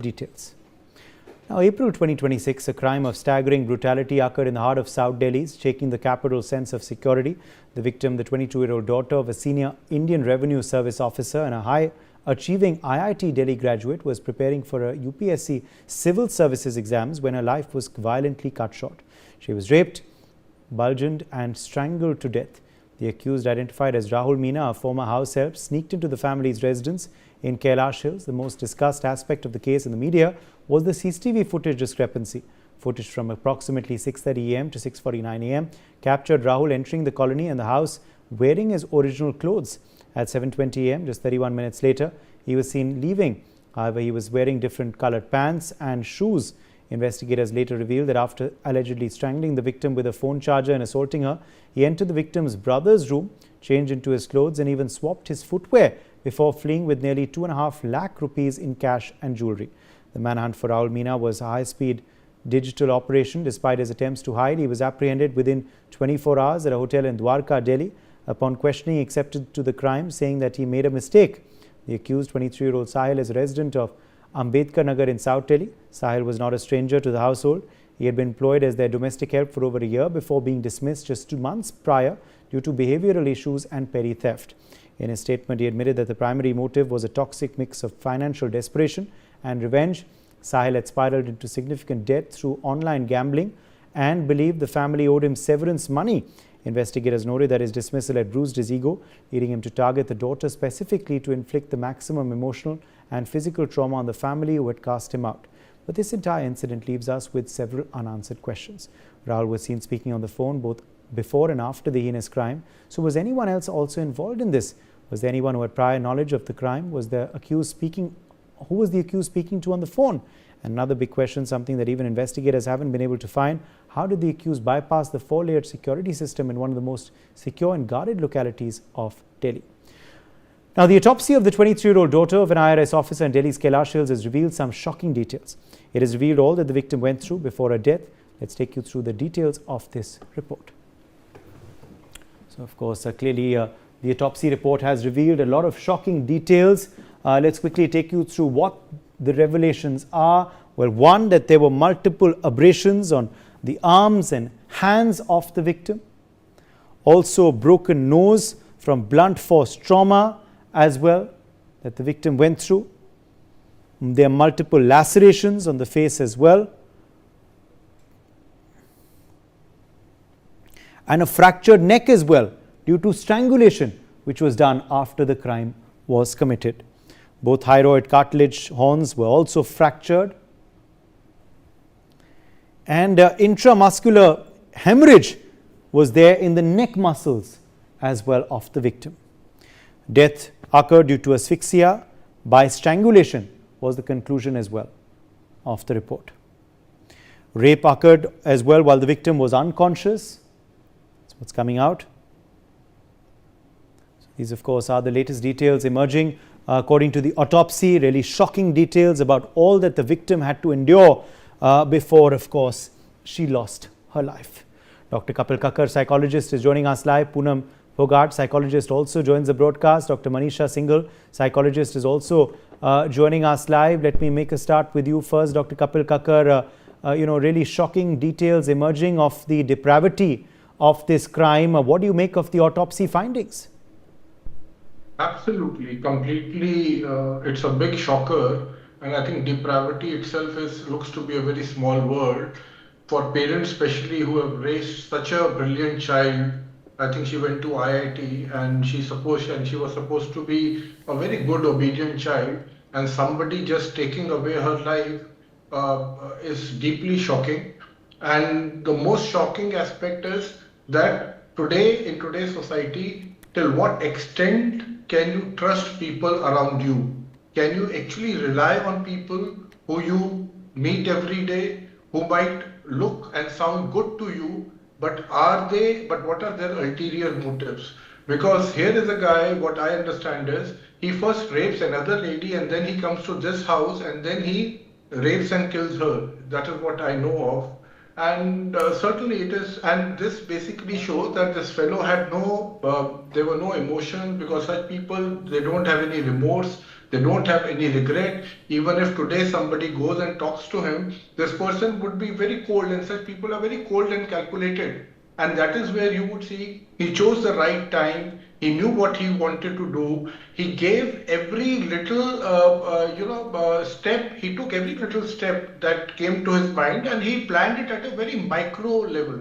details. Now, April 2026, a crime of staggering brutality occurred in the heart of South Delhi, shaking the capital's sense of security. The victim, the 22-year-old daughter of a senior Indian Revenue Service officer and a high-achieving IIT Delhi graduate, was preparing for a UPSC civil services exams when her life was violently cut short. She was raped, bludgeoned and strangled to death. The accused, identified as Rahul Meena, a former house help, sneaked into the family's residence in Kailash Hills. The most discussed aspect of the case in the media was the CCTV footage discrepancy. Footage from approximately 6:30 am to 6:49 am captured Rahul entering the colony and the house wearing his original clothes. At 7:20 am, just 31 minutes later, he was seen leaving. However, he was wearing different colored pants and shoes. Investigators later revealed that after allegedly strangling the victim with a phone charger and assaulting her, he entered the victim's brother's room, changed into his clothes and even swapped his footwear before fleeing with nearly 2.5 lakh rupees in cash and jewelry. The manhunt for Rahul Meena was a high-speed digital operation. Despite his attempts to hide, he was apprehended within 24 hours at a hotel in Dwarka, Delhi. Upon questioning, he accepted to the crime, saying that he made a mistake. The accused, 23-year-old Sahil, is a resident of Ambedkar Nagar in South Delhi. Sahil was not a stranger to the household. He had been employed as their domestic help for over a year before being dismissed just 2 months prior due to behavioural issues and petty theft. In his statement, he admitted that the primary motive was a toxic mix of financial desperation and revenge. Sahil had spiraled into significant debt through online gambling and believed the family owed him severance money. Investigators noted that his dismissal had bruised his ego, leading him to target the daughter specifically to inflict the maximum emotional and physical trauma on the family who had cast him out. But this entire incident leaves us with several unanswered questions. Rahul was seen speaking on the phone both before and after the heinous crime. So was anyone else also involved in this? Was there anyone who had prior knowledge of the crime? Was the accused speaking? Who was the accused speaking to on the phone? And another big question, something that even investigators haven't been able to find: how did the accused bypass the 4-layered security system in one of the most secure and guarded localities of Delhi? Now, the autopsy of the 23-year-old daughter of an IRS officer in Delhi's Kailash Hills has revealed some shocking details. It has revealed all that the victim went through before her death. Let's take you through the details of this report. So, of course, clearly the autopsy report has revealed a lot of shocking details. Let's quickly take you through what the revelations are. Well, one, that there were multiple abrasions on the arms and hands of the victim. Also, broken nose from blunt force trauma as well that the victim went through. There are multiple lacerations on the face as well. And a fractured neck as well due to strangulation, which was done after the crime was committed. Both thyroid cartilage horns were also fractured. And intramuscular hemorrhage was there in the neck muscles as well of the victim. Death occurred due to asphyxia by strangulation was the conclusion as well of the report. Rape occurred as well while the victim was unconscious. That's what's coming out. So these, of course, are the latest details emerging according to the autopsy. Really shocking details about all that the victim had to endure before, of course, she lost her life. Dr. Kapil Kakkar, psychologist, is joining us live. Poonam Bogart, psychologist, also joins the broadcast. Dr. Manisha Singhal, psychologist, is also joining us live. Let me make a start with you first, Dr. Kapil Kakkar. Really shocking details emerging of the depravity of this crime. What do you make of the autopsy findings? Absolutely, completely. It's a big shocker, and I think depravity itself looks to be a very small word for parents, especially who have raised such a brilliant child. I think she went to IIT, and she was supposed to be a very good, obedient child, and somebody just taking away her life is deeply shocking. And the most shocking aspect is that today, in today's society, till what extent can you trust people around you? Can you actually rely on people who you meet every day, who might look and sound good to you, but what are their ulterior motives? Because here is a guy, what I understand is, he first rapes another lady and then he comes to this house and then he rapes and kills her. That is what I know of. And certainly it is, and this basically shows that this fellow had there were no emotions, because such people, they don't have any remorse, They don't have any regret. Even if today somebody goes and talks to him, this person would be very cold, and such people are very cold and calculated. And that is where you would see he chose the right time. He knew what he wanted to do. He gave every little, step. He took every little step that came to his mind, and he planned it at a very micro level.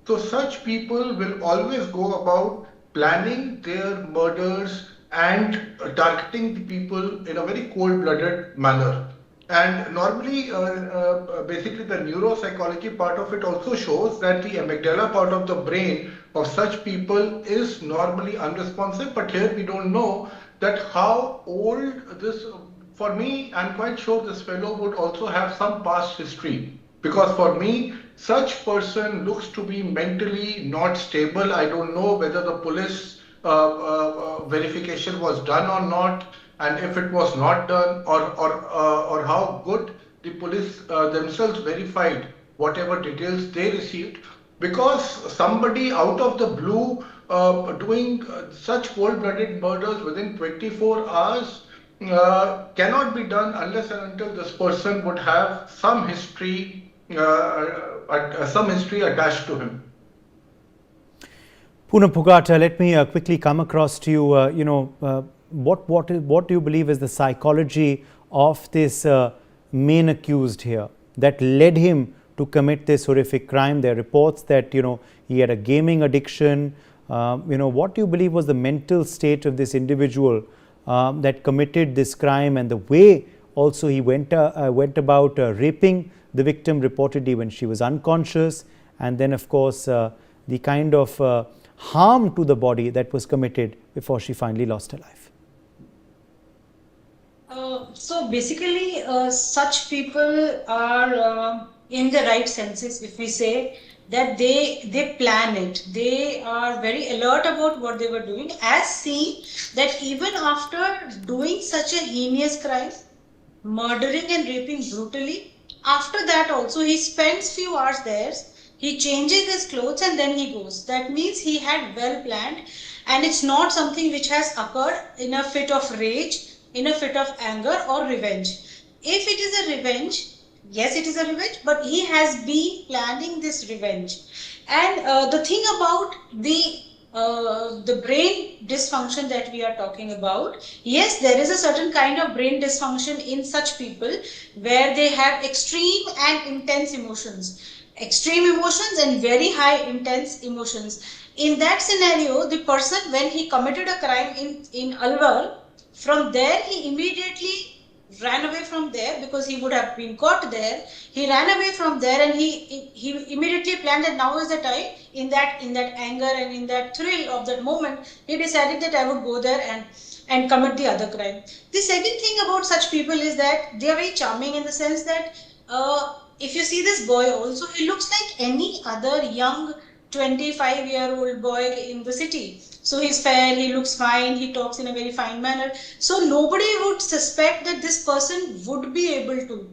So such people will always go about planning their murders and targeting the people in a very cold-blooded manner. And normally, basically, the neuropsychology part of it also shows that the amygdala part of the brain of such people is normally unresponsive. But here we don't know that how old this. For me, I'm quite sure this fellow would also have some past history, because for me, such person looks to be mentally not stable. I don't know whether the police verification was done or not, and if it was not done, or how good the police themselves verified whatever details they received, because somebody out of the blue doing such cold-blooded murders within 24 hours cannot be done unless and until this person would have some history attached to him. Poonam Pugata, let me quickly come across to you. What do you believe is the psychology of this main accused here that led him to commit this horrific crime? There are reports that he had a gaming addiction. What do you believe was the mental state of this individual that committed this crime, and the way also he went about raping the victim reportedly when she was unconscious, and then of course the kind of harm to the body that was committed before she finally lost her life? So basically, such people are in the right senses if we say that they plan it. They are very alert about what they were doing, as seen that even after doing such a heinous crime, murdering and raping brutally, after that also he spends few hours there, he changes his clothes and then he goes. That means he had well planned, and it's not something which has occurred in a fit of rage, in a fit of anger or revenge. If it is a revenge, yes, it is a revenge, but he has been planning this revenge. And the thing about the brain dysfunction that we are talking about, yes, there is a certain kind of brain dysfunction in such people where they have extreme and intense emotions. Extreme emotions and very high intense emotions. In that scenario, the person, when he committed a crime in Alwar, from there he immediately ran away from there because he would have been caught there. He ran away from there and he immediately planned that now is the time. In that anger and in that thrill of that moment, he decided that I would go there and commit the other crime. The second thing about such people is that they are very charming in the sense that if you see this boy also, he looks like any other young 25-year-old boy in the city. So he's fair, he looks fine, he talks in a very fine manner. So nobody would suspect that this person would be able to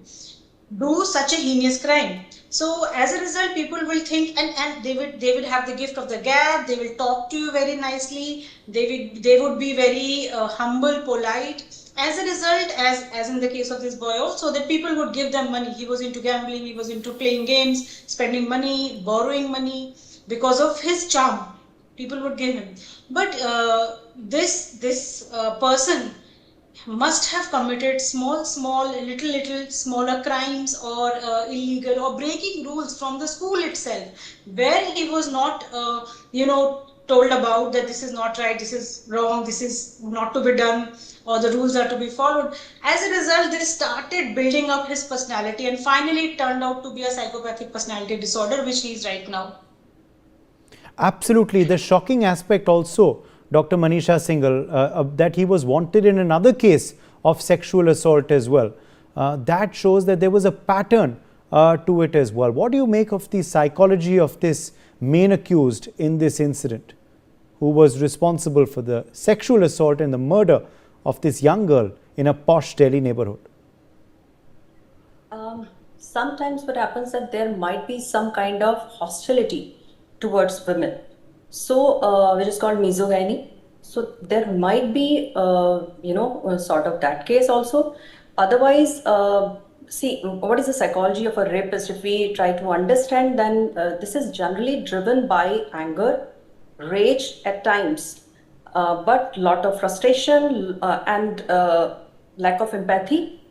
do such a heinous crime. So as a result, people will think, and they would have the gift of the gab. They will talk to you very nicely. They would be very humble, polite. As a result, as in the case of this boy also, that people would give them money. He was into gambling, he was into playing games, spending money, borrowing money. Because of his charm, people would give him. But this person must have committed little smaller crimes or illegal or breaking rules from the school itself, where he was not told about that this is not right, this is wrong, this is not to be done, or the rules are to be followed. As a result, they started building up his personality, and finally it turned out to be a psychopathic personality disorder, which he is right now. Absolutely. The shocking aspect also, Dr. Manisha Singhal, that he was wanted in another case of sexual assault as well. That shows that there was a pattern to it as well. What do you make of the psychology of this main accused in this incident, who was responsible for the sexual assault and the murder of this young girl in a posh Delhi neighborhood? Sometimes what happens that there might be some kind of hostility towards women, so which is called misogyny. So there might be, sort of that case also. Otherwise, see, what is the psychology of a rapist? If we try to understand, then this is generally driven by anger, rage at times, but lot of frustration and lack of empathy,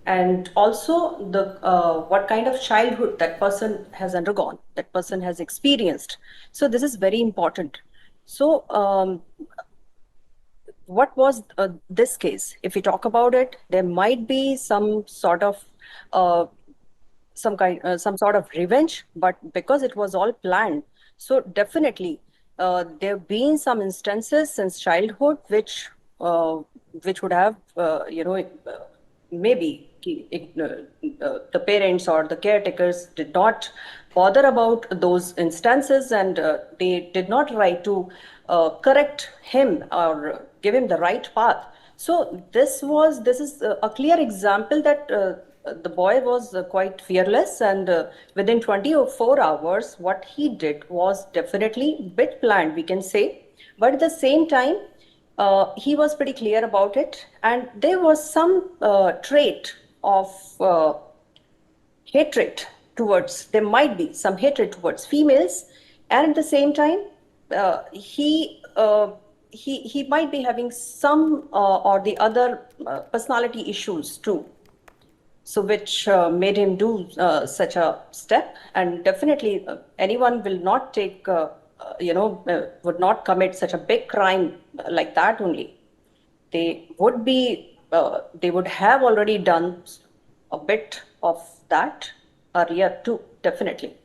and also the what kind of childhood that person has undergone, that person has experienced. So this is very important. So what was this case? If we talk about it, there might be some sort of uh, some sort of revenge, but because it was all planned, so definitely there have been some instances since childhood which would have maybe the parents or the caretakers did not bother about those instances, and they did not try to correct him or give him the right path. So this is a clear example that the boy was quite fearless, and within 24 hours what he did was definitely bit planned, we can say, but at the same time he was pretty clear about it, and there was some trait of hatred towards, there might be some hatred towards females, and at the same time he might be having some or the other personality issues too, so which made him do such a step. And definitely anyone will not take would not commit such a big crime like that only. They would be they would have already done a bit of that earlier too, definitely.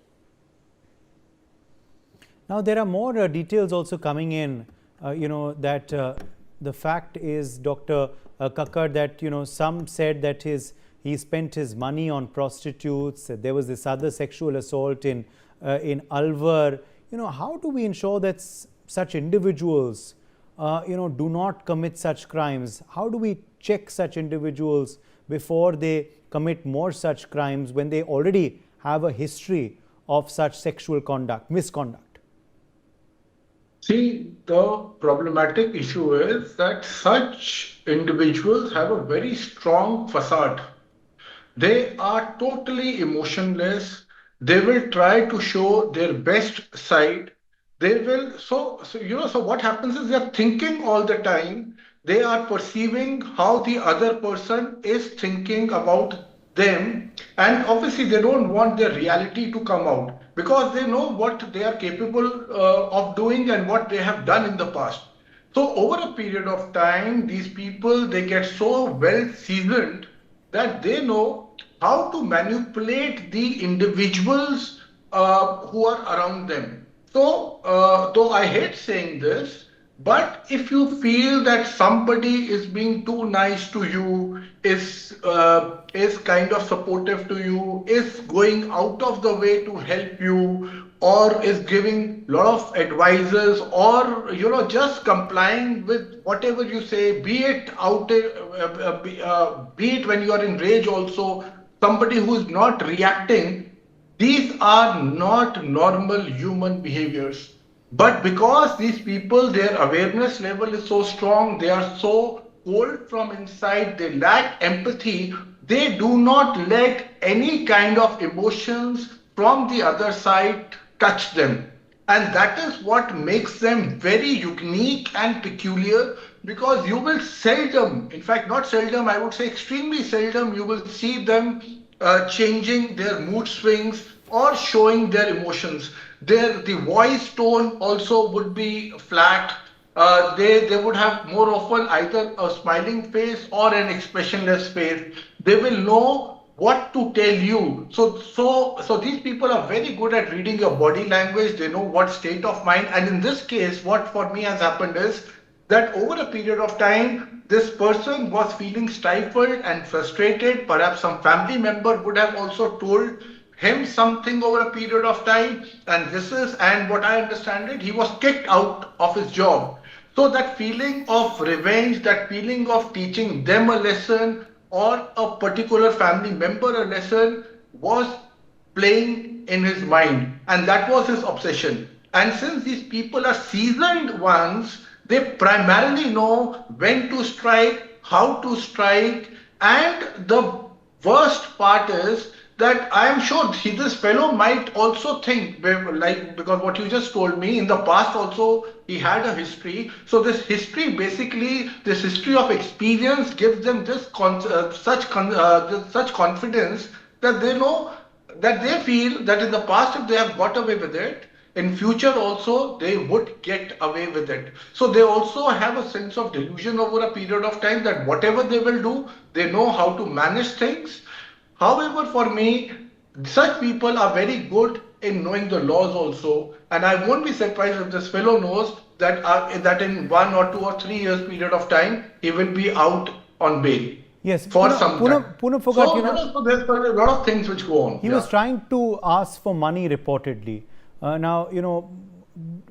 Now, there are more details also coming in, that the fact is, Dr. Kakkar, that, some said that he spent his money on prostitutes. There was this other sexual assault in Alwar. How do we ensure that such individuals, do not commit such crimes? How do we check such individuals before they commit more such crimes when they already have a history of such sexual misconduct? See, the problematic issue is that such individuals have a very strong facade. They are totally emotionless. They will try to show their best side. They will, so what happens is they are thinking all the time. They are perceiving how the other person is thinking about them. And obviously, they don't want their reality to come out because they know what they are capable of doing and what they have done in the past. So over a period of time, these people, they get so well seasoned that they know how to manipulate the individuals who are around them. So, though I hate saying this, but if you feel that somebody is being too nice to you, is kind of supportive to you, is going out of the way to help you, or is giving lot of advices, or just complying with whatever you say, be it be it when you are in rage also, somebody who is not reacting, these are not normal human behaviors. But because these people, their awareness level is so strong, they are so cold from inside, they lack empathy, they do not let any kind of emotions from the other side touch them. And that is what makes them very unique and peculiar, because you will seldom, in fact, not seldom, I would say extremely seldom, you will see them changing their mood swings or showing their emotions. The voice tone also would be flat. They would have more often either a smiling face or an expressionless face. They will know what to tell you. So these people are very good at reading your body language. They know what state of mind. And in this case, what for me has happened is that over a period of time, this person was feeling stifled and frustrated. Perhaps some family member would have also told him something over a period of time. And what I understand it, he was kicked out of his job. So that feeling of revenge, that feeling of teaching them a lesson or a particular family member a lesson was playing in his mind, and that was his obsession. And since these people are seasoned ones, They primarily know when to strike, how to strike, and the worst part is that I am sure this fellow might also think, like, because what you just told me, in the past also he had a history. So this history, basically, this history of experience gives them this such confidence that they know, that they feel that in the past if they have got away with it, in future also they would get away with it. So they also have a sense of delusion over a period of time that whatever they will do, they know how to manage things. However, for me, such people are very good in knowing the laws also, and I won't be surprised if this fellow knows that in 1 or 2 or 3 years period of time he will be out on bail. Yes, For some time. Poonam forgot, So, so there's a lot of things which go on. he was trying to ask for money reportedly. Now,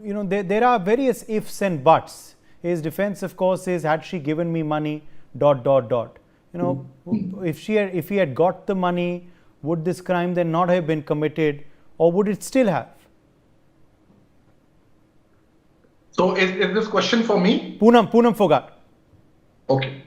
there are various ifs and buts. His defense, of course, is, had she given me money, ... If he had got the money, would this crime then not have been committed, or would it still have? So is this question for me? Poonam forgot. Okay.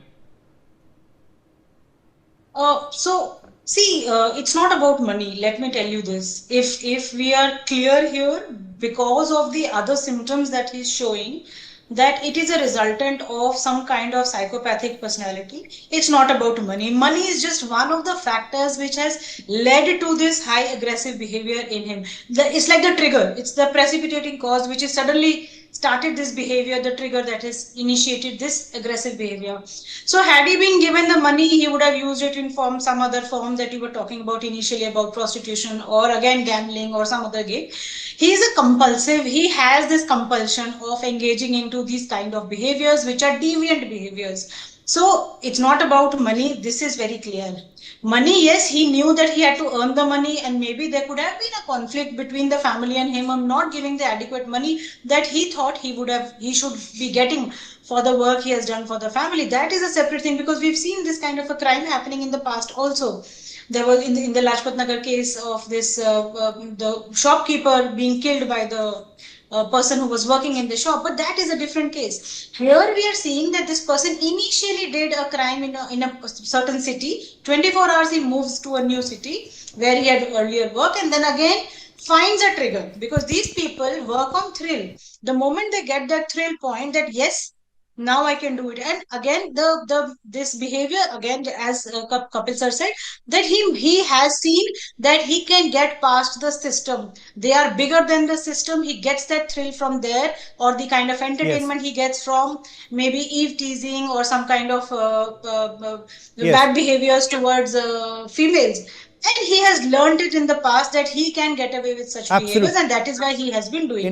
So see, it's not about money. Let me tell you this. If we are clear here, because of the other symptoms that he's showing, that it is a resultant of some kind of psychopathic personality. It's not about money. Money is just one of the factors which has led to this high aggressive behavior in him. It's like the trigger. It's the precipitating cause which is suddenly started this behavior, the trigger that has initiated this aggressive behavior. So had he been given the money, he would have used it in some other form that you were talking about initially, about prostitution or again gambling or some other game. He is a compulsive. He has this compulsion of engaging into these kind of behaviors which are deviant behaviors. So it's not about money. This is very clear. Money, yes, he knew that he had to earn the money, and maybe there could have been a conflict between the family and him on not giving the adequate money that he thought he should be getting for the work he has done for the family. That is a separate thing, because we've seen this kind of a crime happening in the past also. There was in the Lajpat Nagar case of this the shopkeeper being killed by the person who was working in the shop, but that is a different case. Here we are seeing that this person initially did a crime in a certain city. 24 hours he moves to a new city where he had earlier worked, and then again finds a trigger, because these people work on thrill. The moment they get that thrill point that yes, now I can do it, and again this behavior, again, as Kapil sir said, that he has seen that he can get past the system. They are bigger than the system. He gets that thrill from there, or the kind of entertainment he gets from maybe eve teasing or some kind of bad behaviors towards females. And he has learned it in the past that he can get away with such behaviors, and that is why he has been doing it.